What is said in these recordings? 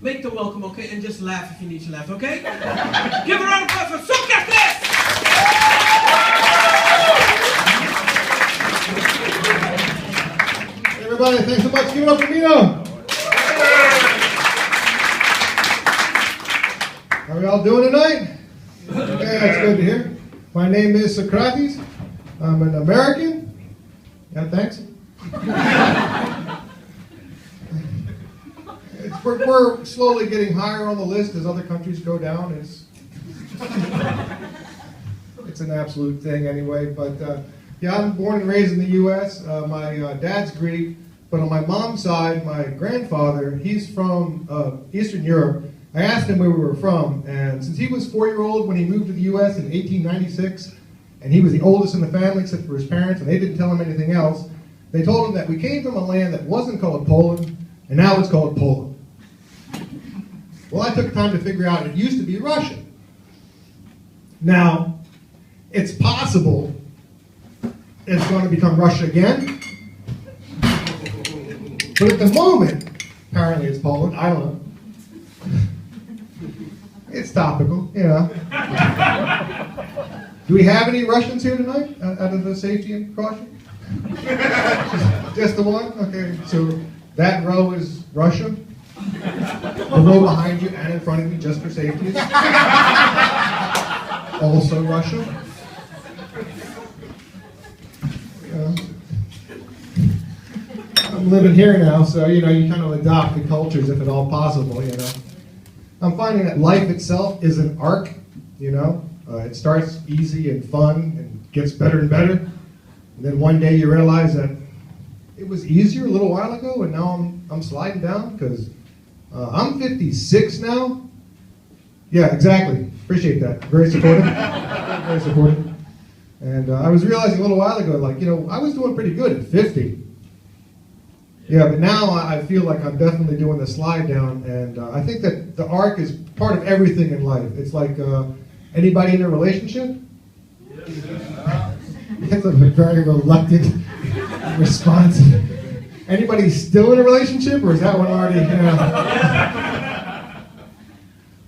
make them welcome, okay? And just laugh if you need to laugh, okay? Give a round of applause for Socrates! Everybody, thanks so much. Give it up for Nino. How are we all doing tonight? Okay, that's good to hear. My name is Socrates. I'm an American. Yeah, thanks. We're slowly getting higher on the list as other countries go down. It's an absolute thing anyway. But yeah, I'm born and raised in the U.S. My dad's Greek, but on my mom's side, my grandfather, he's from Eastern Europe. I asked him where we were from, and since he was 4-year-old when he moved to the U.S. in 1896, and he was the oldest in the family except for his parents, and they didn't tell him anything else, they told him that we came from a land that wasn't called Poland, and now it's called Poland. Well, I took time to figure out it used to be Russia. Now, it's possible it's going to become Russia again, but at the moment, apparently it's Poland, I don't know. It's topical, you know. Do we have any Russians here tonight, out of the safety and caution? Just the one? Okay, so that row is Russia. The row behind you and in front of you, just for safety, is also Russia. I'm living here now, so you kind of adopt the cultures if at all possible, I'm finding that life itself is an arc, It starts easy and fun and gets better and better. And then one day you realize that it was easier a little while ago, and now I'm sliding down because I'm 56 now. Yeah, exactly. Appreciate that. Very supportive. Very supportive. And I was realizing a little while ago, I was doing pretty good at 50. Yeah, but now I feel like I'm definitely doing the slide down, and I think that the arc is part of everything in life. It's like, anybody in a relationship? That's a very reluctant response. Anybody still in a relationship, or is that one already,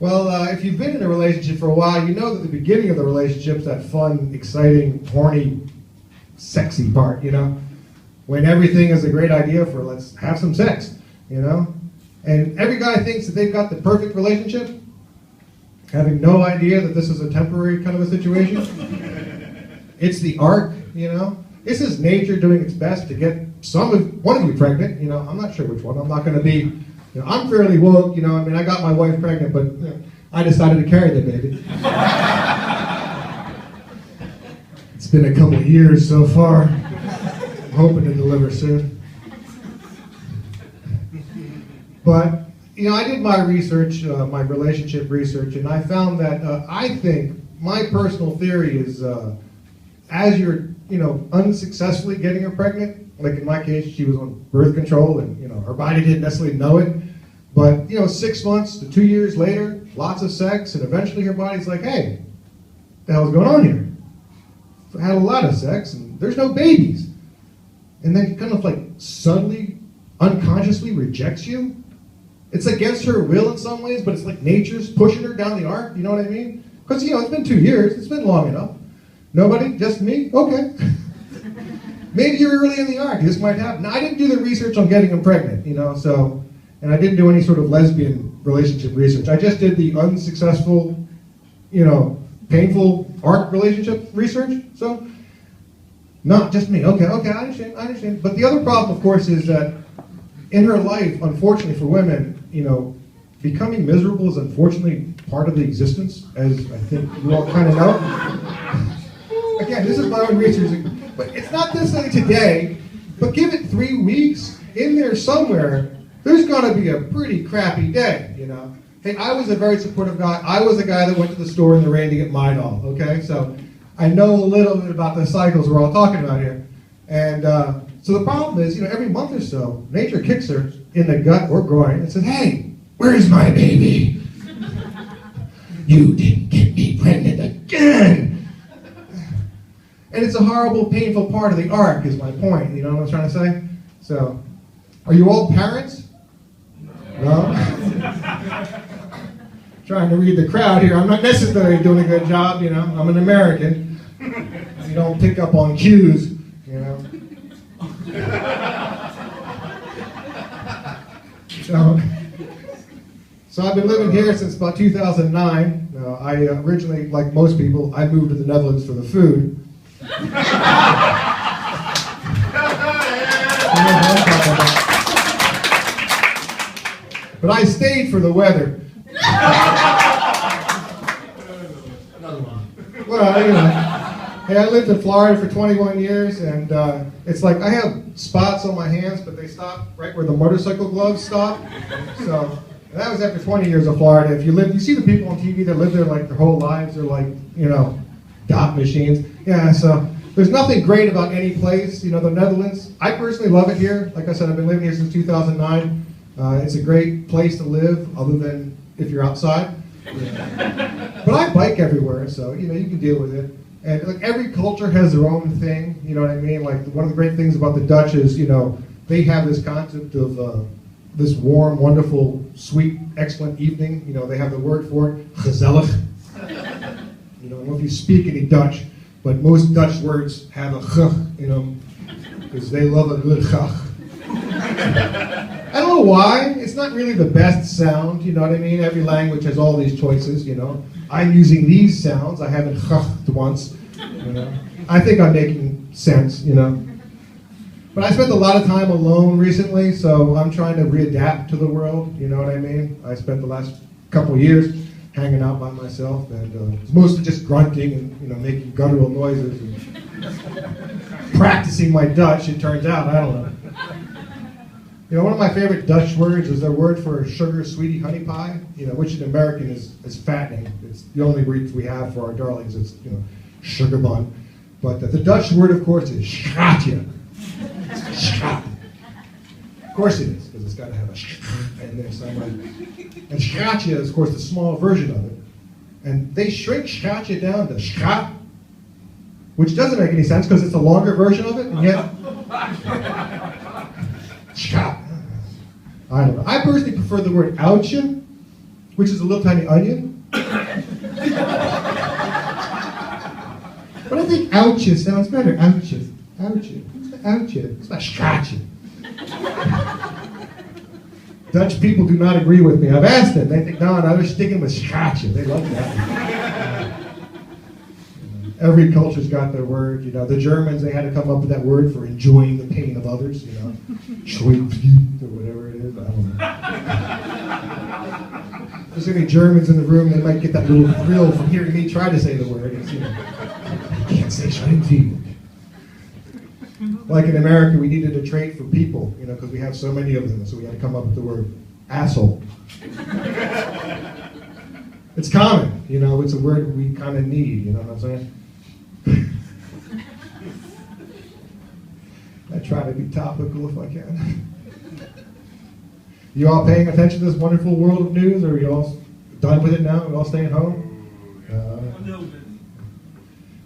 Well, if you've been in a relationship for a while, you know that the beginning of the relationship's that fun, exciting, horny, sexy part, when everything is a great idea for let's have some sex, And every guy thinks that they've got the perfect relationship, having no idea that this is a temporary kind of a situation. It's the arc, This is nature doing its best to get one of you pregnant, I'm not sure which one. I'm not going to be, I'm fairly woke, I got my wife pregnant, but I decided to carry the baby. It's been a couple of years so far. I'm hoping to deliver soon. But, I did my research, my relationship research, and I found that I think my personal theory is as you're, unsuccessfully getting her pregnant, like in my case, she was on birth control and, her body didn't necessarily know it, but, 6 months to 2 years later, lots of sex, and eventually her body's like, hey, what the hell's going on here? I had a lot of sex, and there's no babies. And then kind of suddenly, unconsciously rejects you. It's against her will in some ways, but it's like nature's pushing her down the arc, you know what I mean? Because, it's been 2 years, it's been long enough. Nobody? Just me? Okay. Maybe you're early in the arc, this might happen. Now, I didn't do the research on getting him pregnant, and I didn't do any sort of lesbian relationship research. I just did the unsuccessful, painful arc relationship research, so. Not just me. Okay, I understand. But the other problem, of course, is that in her life, unfortunately for women, becoming miserable is unfortunately part of the existence, as I think you all kind of know. Again, this is my own research, but it's not necessarily today, but give it 3 weeks, in there somewhere, there's going to be a pretty crappy day, Hey, I was a very supportive guy. I was a guy that went to the store in the rain to get my doll, okay? So I know a little bit about the cycles we're all talking about here. And so the problem is, every month or so, nature kicks her in the gut or groin and says, hey, where's my baby? You didn't get me pregnant again. And it's a horrible, painful part of the arc, is my point. You know what I'm trying to say? So, are you all parents? No? trying to read the crowd here. I'm not necessarily doing a good job, you know. I'm an American. You don't pick up on cues, you know. So I've been living here since about 2009. I originally, like most people, I moved to the Netherlands for the food. But I stayed for the weather. Well, you know, hey, I lived in Florida for 21 years, and it's like I have spots on my hands, but they stop right where the motorcycle gloves stop. So that was after 20 years of Florida. If you see the people on TV that live there like their whole lives, they're like, you know, dot machines. Yeah, so there's nothing great about any place. You know, the Netherlands, I personally love it here. Like I said, I've been living here since 2009. It's a great place to live, other than if you're outside. Yeah. But I bike everywhere, so you know you can deal with it. And like every culture has their own thing. You know what I mean? Like one of the great things about the Dutch is, you know, they have this concept of this warm, wonderful, sweet, excellent evening. You know, they have the word for it, gezellig. You know, I don't know if you speak any Dutch, but most Dutch words have a g in them because they love a good g. I don't know why. It's not really the best sound, you know what I mean? Every language has all these choices, you know. I'm using these sounds. I haven't h***ed once, you know. I think I'm making sense, you know. But I spent a lot of time alone recently, so I'm trying to readapt to the world, you know what I mean? I spent the last couple years hanging out by myself, and it's mostly just grunting and, you know, making guttural noises and practicing my Dutch, it turns out. I don't know. You know, one of my favorite Dutch words is their word for sugar sweetie honey pie, you know, which in American is fattening. It's the only word we have for our darlings. It's, you know, sugar bun. But the Dutch word, of course, is schatje. Schat. Of course it is, because it's got to have a sh in there somewhere. And schatje is, of course, the small version of it. And they shrink schatje down to schat, which doesn't make any sense because it's a longer version of it, and yet schat. I don't know. I personally prefer the word oudje, which is a little tiny onion. But I think oudje sounds better. Oudje. Oudje. Oudje. It's not schatje. Dutch people do not agree with me. I've asked them. They think, no, they're sticking with schatje. They love that. Every culture's got their word. You know, the Germans, they had to come up with that word for enjoying the pain of others. You know, or whatever it is. I don't know. If there's any Germans in the room, they might get that little thrill from hearing me try to say the word. It's, you know, I can't say Schweinfeld. Like in America, we needed a trait for people, you know, because we have so many of them, so we had to come up with the word asshole. It's common, you know, it's a word we kind of need, you know what I'm saying? I try to be topical if I can. You all paying attention to this wonderful world of news, or are you all done with it now? Are you all staying home?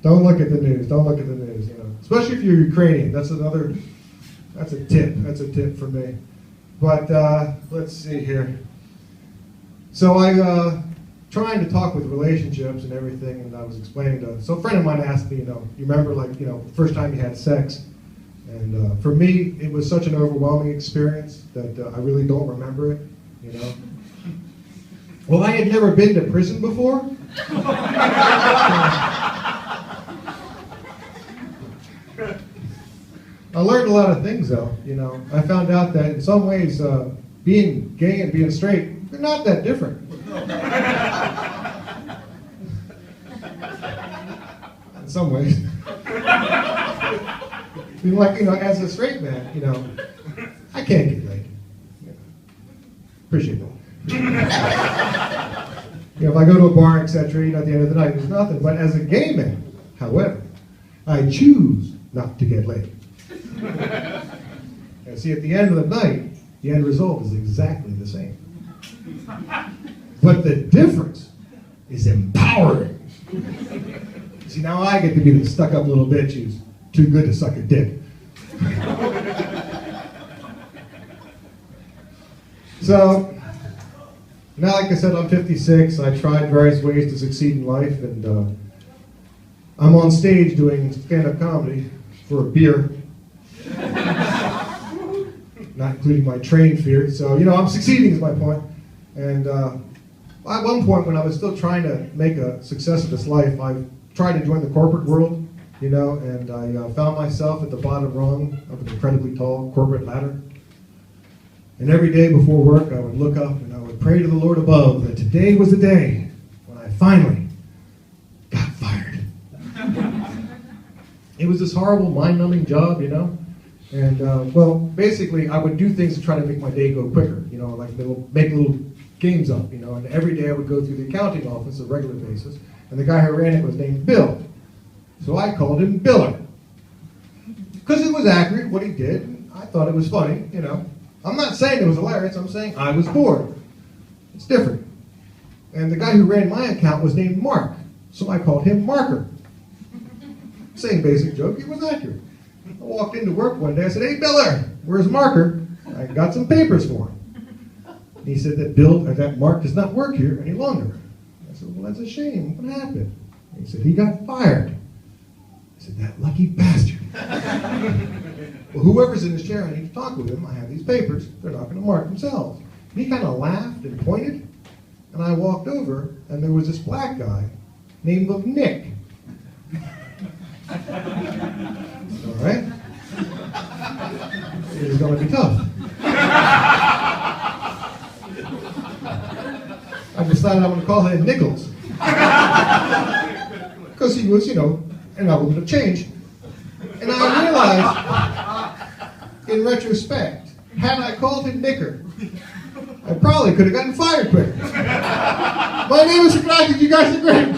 Don't look at the news. Don't look at the news. You know, especially if you're Ukrainian. That's a tip. That's a tip for me. But let's see here. So I trying to talk with relationships and everything, and I was explaining to. So a friend of mine asked me, you know, you remember like, you know, the first time you had sex, and for me it was such an overwhelming experience that I really don't remember it. You know. Well, I had never been to prison before. I learned a lot of things, though. You know, I found out that in some ways, being gay and being straight, they're not that different. In some ways. Like, you know, as a straight man, you know, I can't get laid. You know, appreciate that. You know, if I go to a bar, etc., you know, at the end of the night, there's nothing. But as a gay man, however, I choose not to get laid. And see, at the end of the night, the end result is exactly the same. But the difference is empowering. See, now I get to be the stuck-up little bitch who's too good to suck a dick. So, Now, like I said, I'm 56. I tried various ways to succeed in life, and I'm on stage doing stand-up comedy for a beer. Not including my train fare. So, I'm succeeding is my point. And at one point when I was still trying to make a success of this life, I tried to join the corporate world, and I found myself at the bottom rung of an incredibly tall corporate ladder. And every day before work, I would look up and I would pray to the Lord above that today was the day when I finally got fired. It was this horrible, mind-numbing job, And, basically, I would do things to try to make my day go quicker, like make little games up, and every day I would go through the accounting office on a regular basis, and the guy who ran it was named Bill. So I called him Biller. Because it was accurate, what he did, and I thought it was funny, I'm not saying it was hilarious, I'm saying I was bored. It's different. And the guy who ran my account was named Mark, so I called him Marker. Same basic joke, it was accurate. I walked into work one day, I said, "Hey, Biller, where's Marker? I got some papers for him." And he said that Mark does not work here any longer. I said, "Well, that's a shame. What happened?" And he said, "He got fired." I said, "That lucky bastard." Well, whoever's in his chair, I need to talk with him. I have these papers. They're not going to mark themselves. And he kind of laughed and pointed, and I walked over, and there was this black guy named Nick. All right? It was going to be tough. I decided I'm going to call him Nichols. Because he was, an element of change. And I realized, in retrospect, had I called him Nicker, I probably could have gotten fired quicker. My name is Sakati. You guys are great.